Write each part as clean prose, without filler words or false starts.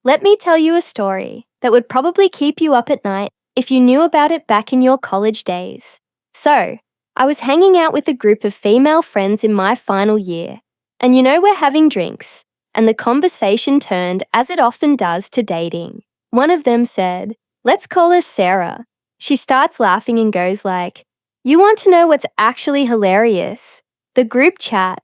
Let me tell you a story that would probably keep you up at night if you knew about it back in your college days. So, I was hanging out with a group of female friends in my final year, and we're having drinks, and the conversation turned, as it often does, to dating. One of them said, "Let's call her Sarah." She starts laughing and goes like, "You want to know what's actually hilarious?" The group chat.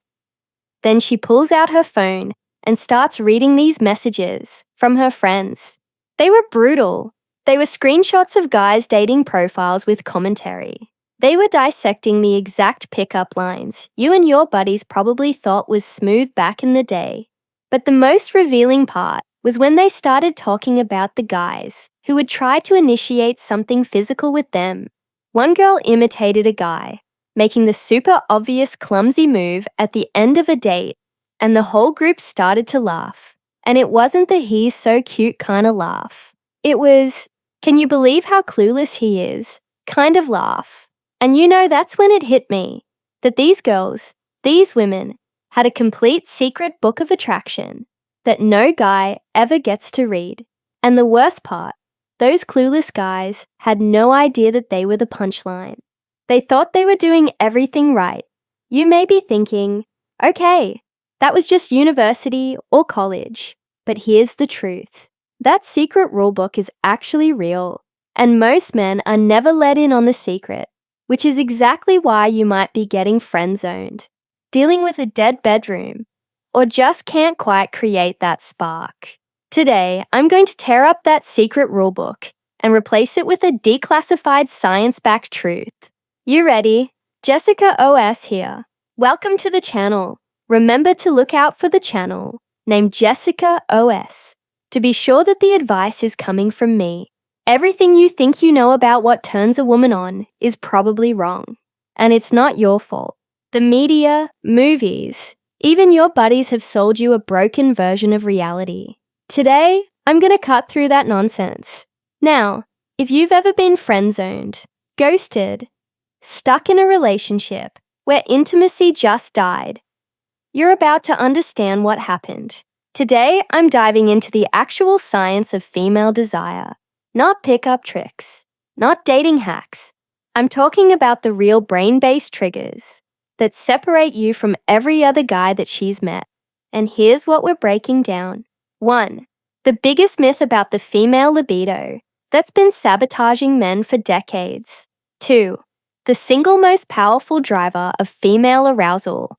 Then she pulls out her phone and starts reading these messages from her friends. They were brutal. They were screenshots of guys' dating profiles with commentary. They were dissecting the exact pickup lines you and your buddies probably thought was smooth back in the day. But the most revealing part was when they started talking about the guys who would try to initiate something physical with them. One girl imitated a guy, making the super obvious clumsy move at the end of a date, and the whole group started to laugh. And it wasn't the "he's so cute" kind of laugh. It was, "Can you believe how clueless he is" kind of laugh. And that's when it hit me, that these girls, these women, had a complete secret book of attraction that no guy ever gets to read. And the worst part, those clueless guys had no idea that they were the punchline. They thought they were doing everything right. You may be thinking, okay, that was just university or college. But here's the truth. That secret rulebook is actually real, and most men are never let in on the secret, which is exactly why you might be getting friend-zoned, dealing with a dead bedroom, or just can't quite create that spark. Today, I'm going to tear up that secret rulebook and replace it with a declassified science-backed truth. You ready? Jessica OS here. Welcome to the channel. Remember to look out for the channel named Jessica OS to be sure that the advice is coming from me. Everything you think you know about what turns a woman on is probably wrong, and it's not your fault. The media, movies, even your buddies have sold you a broken version of reality. Today, I'm going to cut through that nonsense. Now, if you've ever been friend-zoned, ghosted, stuck in a relationship where intimacy just died, you're about to understand what happened. Today, I'm diving into the actual science of female desire. Not pickup tricks, not dating hacks. I'm talking about the real brain-based triggers that separate you from every other guy that she's met. And here's what we're breaking down. 1. The biggest myth about the female libido that's been sabotaging men for decades. 2. The single most powerful driver of female arousal,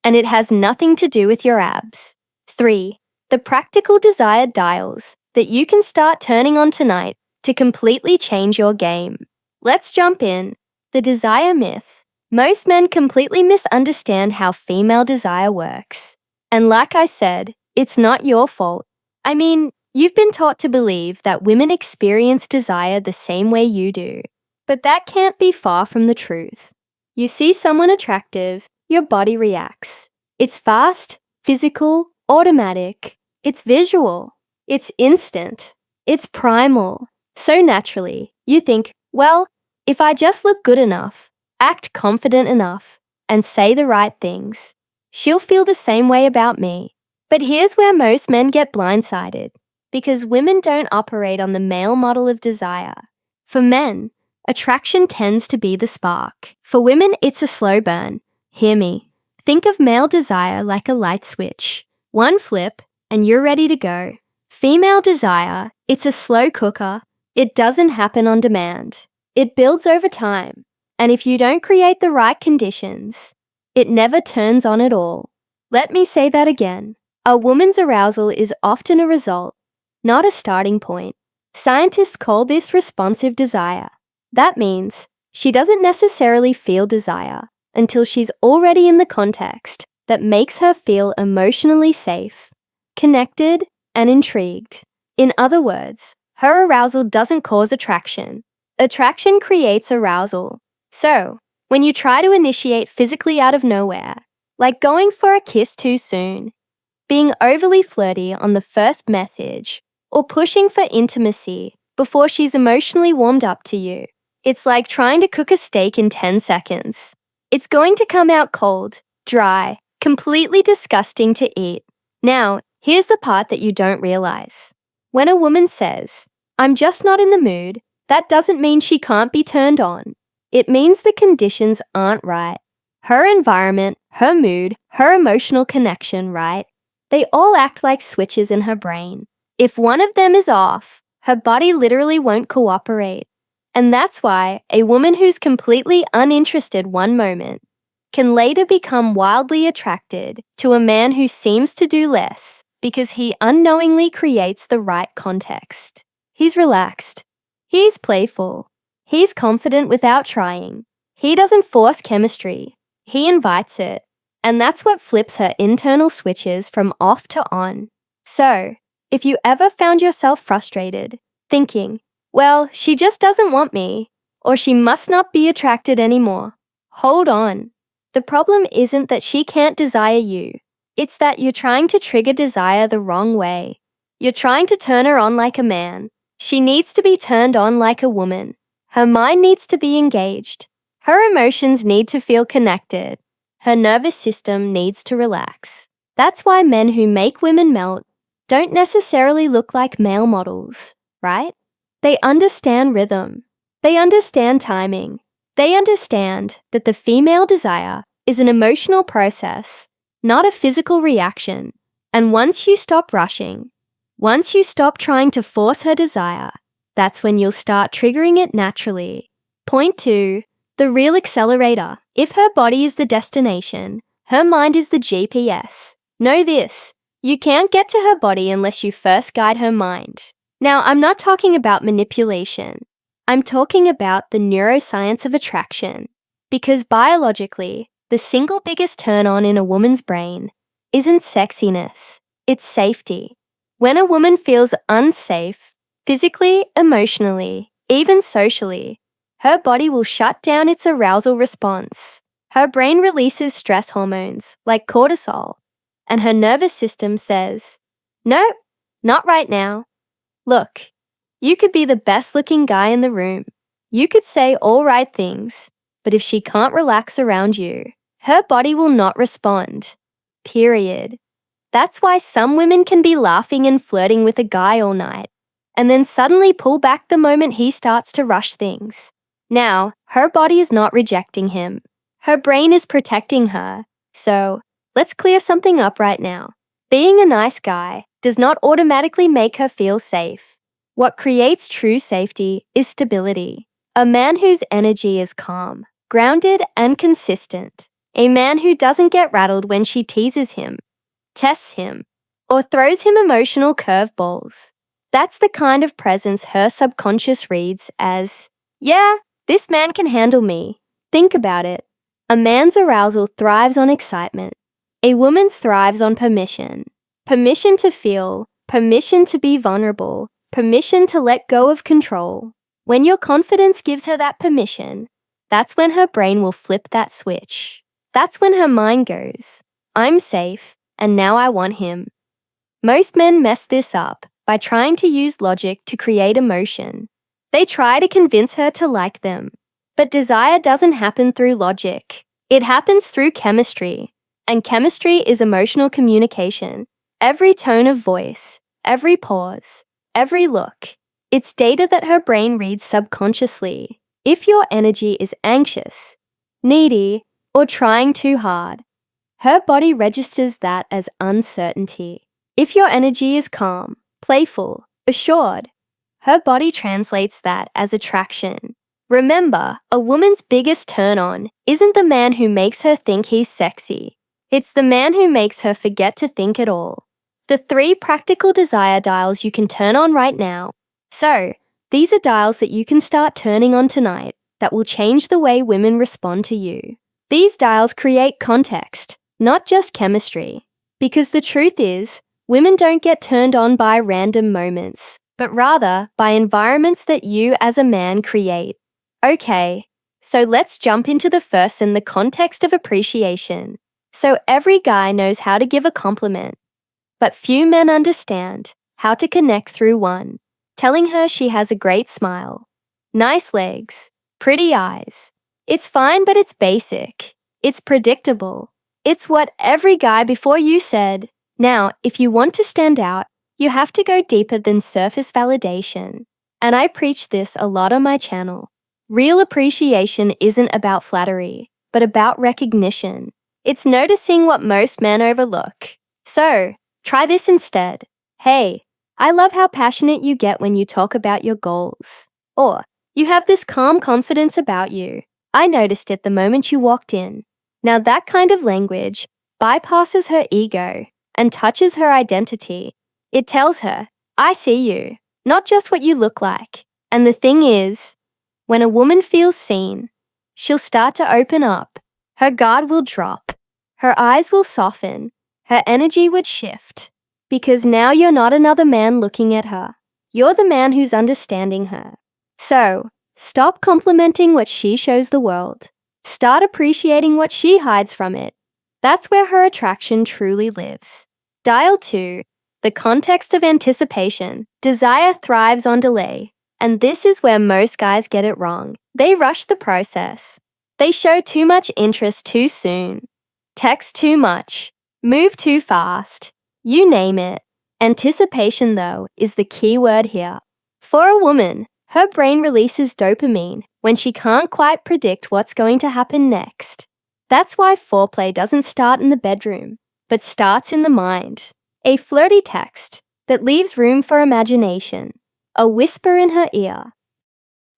and it has nothing to do with your abs. 3. The practical desire dials that you can start turning on tonight to completely change your game. Let's jump in. The desire myth. Most men completely misunderstand how female desire works. And like I said, it's not your fault. I mean, you've been taught to believe that women experience desire the same way you do. But that can't be far from the truth. You see someone attractive, your body reacts. It's fast, physical, automatic. It's visual. It's instant. It's primal. So naturally, you think, well, if I just look good enough, act confident enough, and say the right things, she'll feel the same way about me. But here's where most men get blindsided, because women don't operate on the male model of desire. For men, attraction tends to be the spark. For women, it's a slow burn. Hear me. Think of male desire like a light switch. One flip, and you're ready to go. Female desire, it's a slow cooker. It doesn't happen on demand. It builds over time. And if you don't create the right conditions, it never turns on at all. Let me say that again. A woman's arousal is often a result, not a starting point. Scientists call this responsive desire. That means she doesn't necessarily feel desire until she's already in the context that makes her feel emotionally safe, connected, and intrigued. In other words, her arousal doesn't cause attraction. Attraction creates arousal. So, when you try to initiate physically out of nowhere, like going for a kiss too soon, being overly flirty on the first message, or pushing for intimacy before she's emotionally warmed up to you, it's like trying to cook a steak in 10 seconds. It's going to come out cold, dry, completely disgusting to eat. Now, here's the part that you don't realize. When a woman says, "I'm just not in the mood," that doesn't mean she can't be turned on. It means the conditions aren't right. Her environment, her mood, her emotional connection, right? They all act like switches in her brain. If one of them is off, her body literally won't cooperate. And that's why a woman who's completely uninterested one moment can later become wildly attracted to a man who seems to do less because he unknowingly creates the right context. He's relaxed. He's playful. He's confident without trying. He doesn't force chemistry. He invites it. And that's what flips her internal switches from off to on. So, if you ever found yourself frustrated, thinking, "Well, she just doesn't want me," or "she must not be attracted anymore," hold on. The problem isn't that she can't desire you. It's that you're trying to trigger desire the wrong way. You're trying to turn her on like a man. She needs to be turned on like a woman. Her mind needs to be engaged. Her emotions need to feel connected. Her nervous system needs to relax. That's why men who make women melt don't necessarily look like male models, right? They understand rhythm. They understand timing. They understand that the female desire is an emotional process, not a physical reaction. And once you stop rushing, once you stop trying to force her desire, that's when you'll start triggering it naturally. Point 2. The real accelerator. If her body is the destination, her mind is the GPS. Know this, you can't get to her body unless you first guide her mind. Now, I'm not talking about manipulation. I'm talking about the neuroscience of attraction. Because biologically, the single biggest turn-on in a woman's brain isn't sexiness, it's safety. When a woman feels unsafe, physically, emotionally, even socially, her body will shut down its arousal response. Her brain releases stress hormones like cortisol, and her nervous system says, "Nope, not right now." Look, you could be the best-looking guy in the room. You could say all right things, but if she can't relax around you, her body will not respond. Period. That's why some women can be laughing and flirting with a guy all night, and then suddenly pull back the moment he starts to rush things. Now, her body is not rejecting him. Her brain is protecting her. So, let's clear something up right now. Being a nice guy does not automatically make her feel safe. What creates true safety is stability. A man whose energy is calm, grounded, and consistent. A man who doesn't get rattled when she teases him, tests him, or throws him emotional curveballs. That's the kind of presence her subconscious reads as, "Yeah, this man can handle me." Think about it. A man's arousal thrives on excitement. A woman's thrives on permission. Permission to feel, permission to be vulnerable, permission to let go of control. When your confidence gives her that permission, that's when her brain will flip that switch. That's when her mind goes, "I'm safe, and now I want him." Most men mess this up by trying to use logic to create emotion. They try to convince her to like them. But desire doesn't happen through logic. It happens through chemistry. And chemistry is emotional communication. Every tone of voice, every pause, every look. It's data that her brain reads subconsciously. If your energy is anxious, needy, or trying too hard, her body registers that as uncertainty. If your energy is calm, playful, assured, her body translates that as attraction. Remember, a woman's biggest turn-on isn't the man who makes her think he's sexy. It's the man who makes her forget to think at all. The 3 practical desire dials you can turn on right now. So, these are dials that you can start turning on tonight that will change the way women respond to you. These dials create context, not just chemistry. Because the truth is, women don't get turned on by random moments, but rather by environments that you as a man create. Okay, so let's jump into the first in the context of appreciation. So every guy knows how to give a compliment, but few men understand how to connect through one. Telling her she has a great smile, nice legs, pretty eyes. It's fine, but it's basic. It's predictable. It's what every guy before you said. Now, if you want to stand out, You have to go deeper than surface validation. And I preach this a lot on my channel. Real appreciation isn't about flattery, but about recognition. It's noticing what most men overlook. So, try this instead. Hey, I love how passionate you get when you talk about your goals. Or, you have this calm confidence about you. I noticed it the moment you walked in. Now that kind of language bypasses her ego and touches her identity. It tells her, I see you, not just what you look like. And the thing is, when a woman feels seen, she'll start to open up. Her guard will drop. Her eyes will soften. Her energy would shift. Because now you're not another man looking at her. You're the man who's understanding her. So, stop complimenting what she shows the world. Start appreciating what she hides from it. That's where her attraction truly lives. Dial 2. The context of anticipation. Desire thrives on delay. And this is where most guys get it wrong. They rush the process. They show too much interest too soon. Text too much. Move too fast. You name it. Anticipation, though, is the key word here. For a woman, her brain releases dopamine when she can't quite predict what's going to happen next. That's why foreplay doesn't start in the bedroom, but starts in the mind. A flirty text that leaves room for imagination. A whisper in her ear.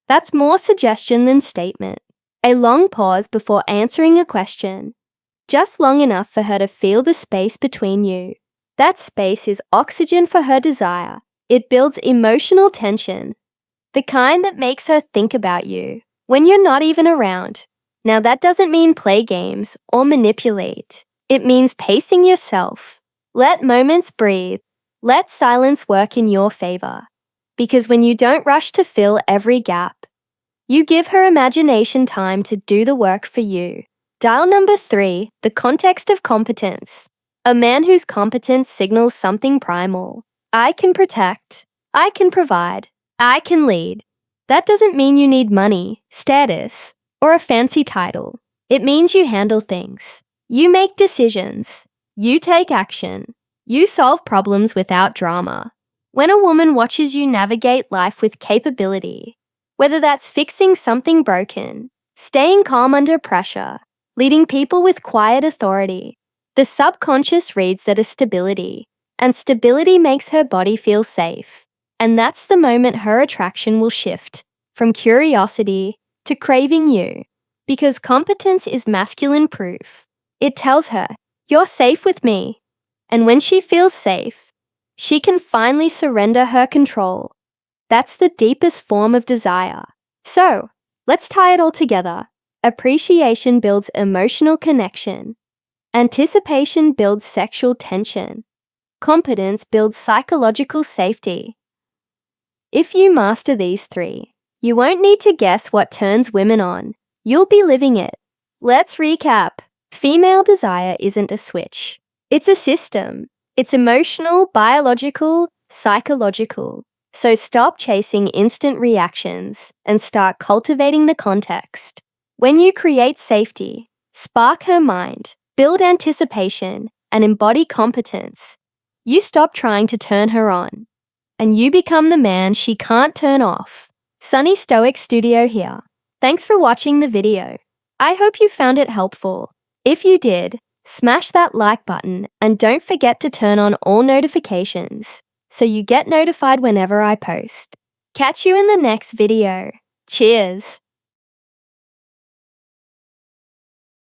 That's more suggestion than statement. A long pause before answering a question. Just long enough for her to feel the space between you. That space is oxygen for her desire. It builds emotional tension. The kind that makes her think about you when you're not even around. Now that doesn't mean play games or manipulate. It means pacing yourself. Let moments breathe. Let silence work in your favor. Because when you don't rush to fill every gap, you give her imagination time to do the work for you. Dial number 3, the context of competence. A man whose competence signals something primal. I can protect. I can provide. I can lead. That doesn't mean you need money, status, or a fancy title. It means you handle things. You make decisions. You take action. You solve problems without drama. When a woman watches you navigate life with capability, whether that's fixing something broken, staying calm under pressure, leading people with quiet authority, the subconscious reads that as stability, and stability makes her body feel safe. And that's the moment her attraction will shift from curiosity to craving you. Because competence is masculine proof. It tells her, you're safe with me. And when she feels safe, she can finally surrender her control. That's the deepest form of desire. So, let's tie it all together. Appreciation builds emotional connection. Anticipation builds sexual tension. Competence builds psychological safety. If you master these 3, you won't need to guess what turns women on. You'll be living it. Let's recap. Female desire isn't a switch. It's a system. It's emotional, biological, psychological. So stop chasing instant reactions and start cultivating the context. When you create safety, spark her mind, build anticipation, and embody competence, you stop trying to turn her on. And you become the man she can't turn off. Sunny Stoic Studio here. Thanks for watching the video. I hope you found it helpful. If you did, smash that like button and don't forget to turn on all notifications so you get notified whenever I post. Catch you in the next video. Cheers!